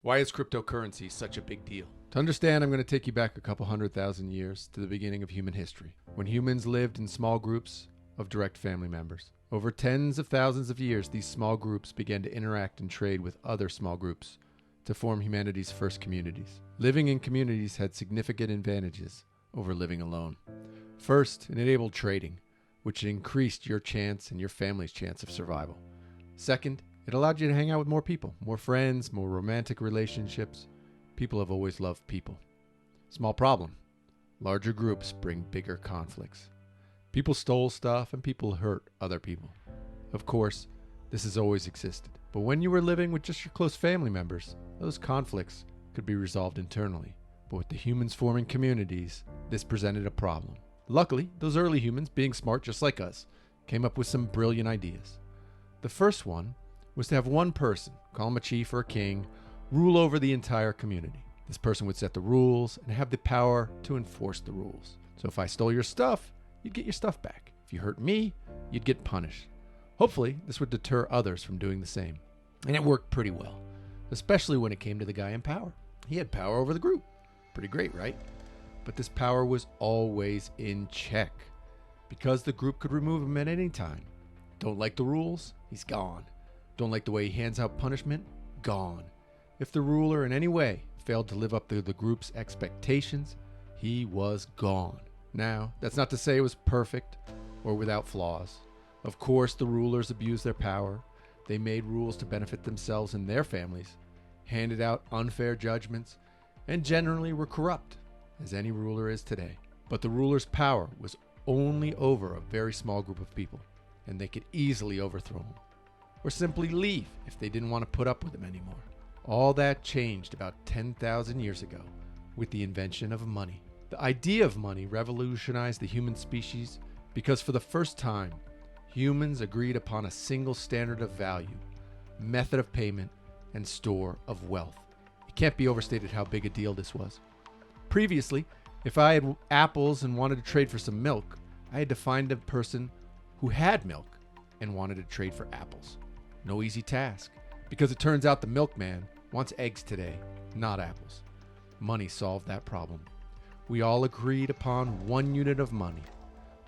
Why is cryptocurrency such a big deal? To understand, I'm going to take you back a couple 100,000 years to the beginning of human history, when humans lived in small groups of direct family members. Over tens of thousands of years, these small groups began to interact and trade with other small groups to form humanity's first communities. Living in communities had significant advantages over living alone. First, it enabled trading, which increased your chance and your family's chance of survival. Second, it allowed you to hang out with more people, more friends, more romantic relationships. People have always loved people. Small problem. Larger groups bring bigger conflicts. People stole stuff and people hurt other people. Of course, this has always existed. But when you were living with just your close family members, those conflicts could be resolved internally. But with the humans forming communities, this presented a problem. Luckily, those early humans, being smart just like us, came up with some brilliant ideas. The first one was to have one person, call him a chief or a king, rule over the entire community. This person would set the rules and have the power to enforce the rules. So if I stole your stuff, you'd get your stuff back. If you hurt me, you'd get punished. Hopefully, this would deter others from doing the same. And it worked pretty well, especially when it came to the guy in power. He had power over the group. Pretty great, right? But this power was always in check, because the group could remove him at any time. Don't like the rules? He's gone. Don't like the way he hands out punishment? Gone. If the ruler in any way failed to live up to the group's expectations, he was gone. Now, that's not to say it was perfect or without flaws. Of course, the rulers abused their power. They made rules to benefit themselves and their families, handed out unfair judgments, and generally were corrupt, as any ruler is today. But the ruler's power was only over a very small group of people, and they could easily overthrow him, or simply leave if they didn't want to put up with him anymore. All that changed about 10,000 years ago with the invention of money. The idea of money revolutionized the human species because for the first time, humans agreed upon a single standard of value, method of payment, and store of wealth. It can't be overstated how big a deal this was. Previously, if I had apples and wanted to trade for some milk, I had to find a person who had milk and wanted to trade for apples. No easy task, because it turns out the milkman wants eggs today, not apples. Money solved that problem. We all agreed upon one unit of money,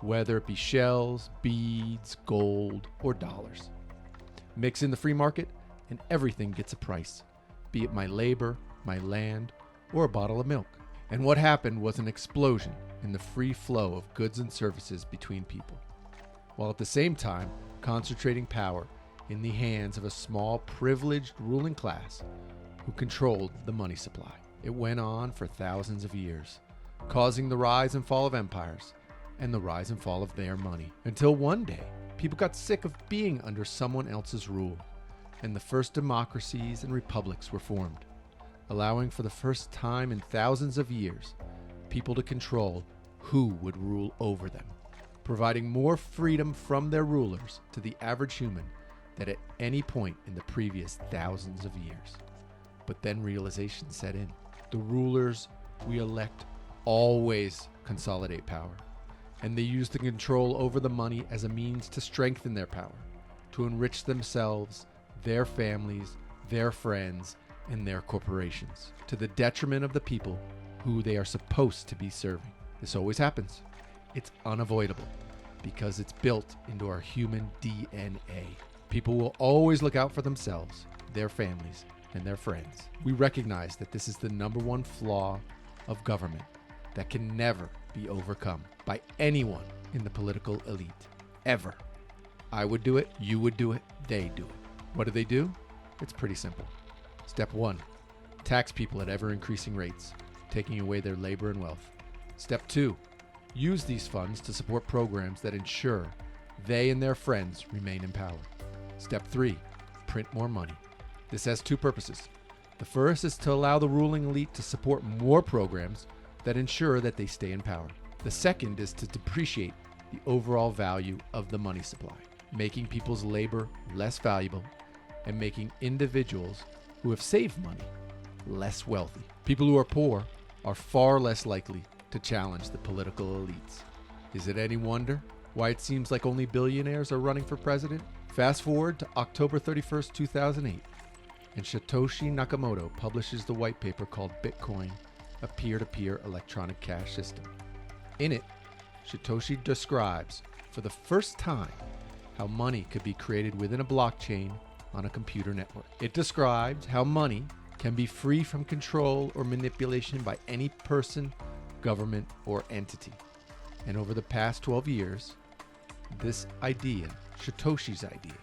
whether it be shells, beads, gold, or dollars. Mix in the free market, and everything gets a price, be it my labor, my land, or a bottle of milk. And what happened was an explosion in the free flow of goods and services between people, while at the same time concentrating power in the hands of a small, privileged ruling class who controlled the money supply. It went on for thousands of years, causing the rise and fall of empires and the rise and fall of their money, until one day, people got sick of being under someone else's rule, and the first democracies and republics were formed, allowing for the first time in thousands of years, people to control who would rule over them, providing more freedom from their rulers to the average human than at any point in the previous thousands of years. But then realization set in. The rulers we elect always consolidate power, and they use the control over the money as a means to strengthen their power, to enrich themselves, their families, their friends, and their corporations, to the detriment of the people who they are supposed to be serving. This always happens. It's unavoidable because it's built into our human DNA. People will always look out for themselves, their families, and their friends. We recognize that this is the number one flaw of government that can never be overcome by anyone in the political elite, ever. I would do it, you would do it, they do it. What do? It's pretty simple. Step 1, tax people at ever-increasing rates, taking away their labor and wealth. Step 2, use these funds to support programs that ensure they and their friends remain in power. Step 3, print more money. This has two purposes. The first is to allow the ruling elite to support more programs that ensure that they stay in power. The second is to depreciate the overall value of the money supply, making people's labor less valuable and making individuals who have saved money less wealthy. People who are poor are far less likely to challenge the political elites. Is it any wonder why it seems like only billionaires are running for president? Fast forward to October 31st, 2008. and Satoshi Nakamoto publishes the white paper called Bitcoin, a peer-to-peer electronic cash system. In it, Satoshi describes, for the first time, how money could be created within a blockchain on a computer network. It describes how money can be free from control or manipulation by any person, government, or entity. And over the past 12 years, this idea, Satoshi's idea,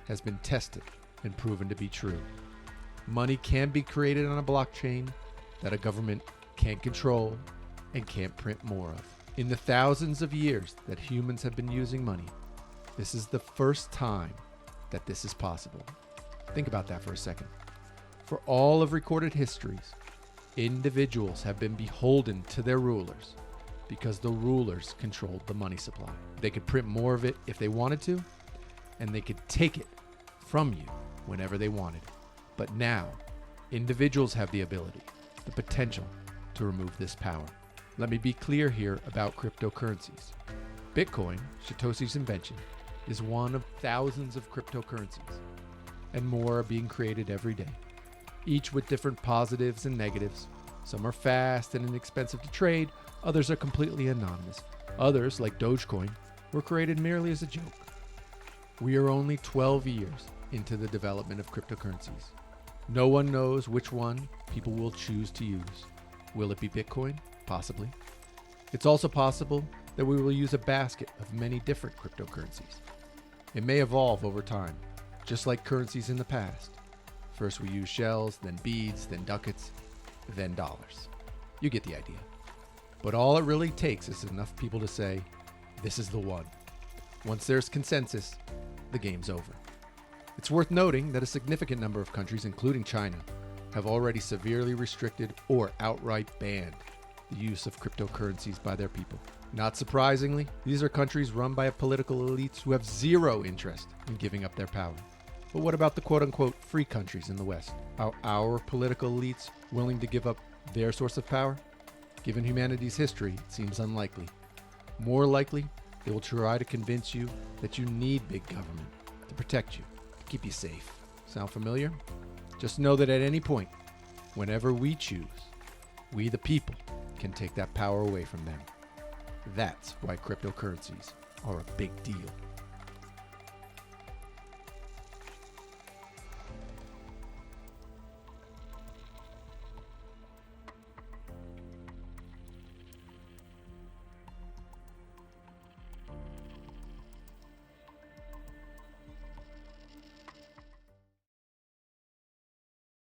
has been tested and proven to be true. Money can be created on a blockchain that a government can't control and can't print more of. In the thousands of years that humans have been using money, this is the first time that this is possible. Think about that for a second. For all of recorded histories, individuals have been beholden to their rulers because the rulers controlled the money supply. They could print more of it if they wanted to, and they could take it from you whenever they wanted. But now, individuals have the ability, the potential to remove this power. Let me be clear here about cryptocurrencies. Bitcoin, Satoshi's invention, is one of thousands of cryptocurrencies, and more are being created every day, each with different positives and negatives. Some are fast and inexpensive to trade, others are completely anonymous. Others, like Dogecoin, were created merely as a joke. We are only 12 years into the development of cryptocurrencies. No one knows which one people will choose to use. Will it be Bitcoin? Possibly. It's also possible that we will use a basket of many different cryptocurrencies. It may evolve over time, just like currencies in the past. First we use shells, then beads, then ducats, then dollars. You get the idea. But all it really takes is enough people to say, this is the one. Once there's consensus, the game's over. It's worth noting that a significant number of countries, including China, have already severely restricted or outright banned the use of cryptocurrencies by their people. Not surprisingly, these are countries run by political elites who have zero interest in giving up their power. But what about the quote-unquote free countries in the West? Are our political elites willing to give up their source of power? Given humanity's history, it seems unlikely. More likely, they will try to convince you that you need big government to protect you, to keep you safe. Sound familiar? Just know that at any point, whenever we choose, we the people can take that power away from them. That's why cryptocurrencies are a big deal.